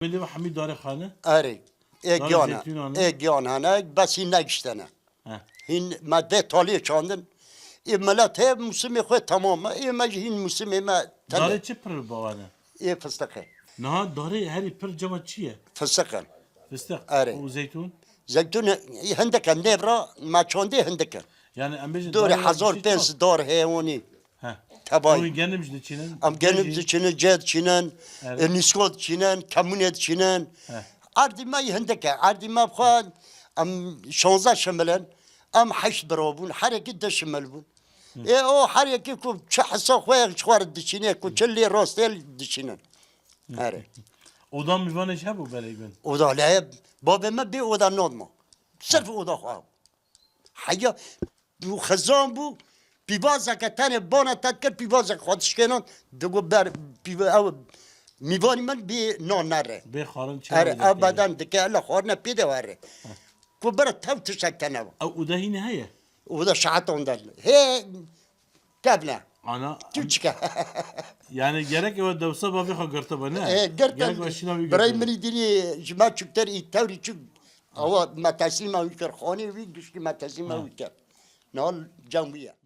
Milli Hamid Dare Xanı. Arı. Zeytun hanı. Egyan hana. Bas hin negiştene. He. Hin madde taliye çandın. Millet hep muslimi koy tamam. Hin muslimi ma Dare tane. çi pır bavanı. Fıstıkı. Naha dare heri pır cama çiye. Fıstıkı. Fıstık. Evet. O zeytun. Zeytun hindeken nevra ma çandi hindeken. Yani embeci Dore hazar pens dar heyvani. He. Tabai. Onu gelmiş de çinin. Am genim zıçını ced çinen. Evet. Niskot çinen. Kamunet çinen. He. Ardima hindeken. Ardima bxan. Am şanza şemelen. Am haş برابون حركة دش ملبون إيه أو حركة كو شحصة خويا شوار دشينه كو تشلي راستيل دشينه هاري Odan müvane şey bu belegen. وده لعب بابا ما بي وده نظمه صرف وده خواه حيا بو خزان بو بيبازا كتاني بانا تذكر بيبازا خودش كنان دقو بر بيبا أو ميباني من بي نان نره Be xarın çi. هاري أبدا دكي الله خورنا بيده واره كو برا تاو تشكتنا O da yine heye. وده شعطون ده هي قبله Ana تشكا yani gerek eve devsa babi ha gırta bana. قرت Gerek başına bir براي gırta. مني دني جماعة شكتر يتوري شو هو ما تسليم ويكر خاني ويجش ما تسليم ويكر نال جمعية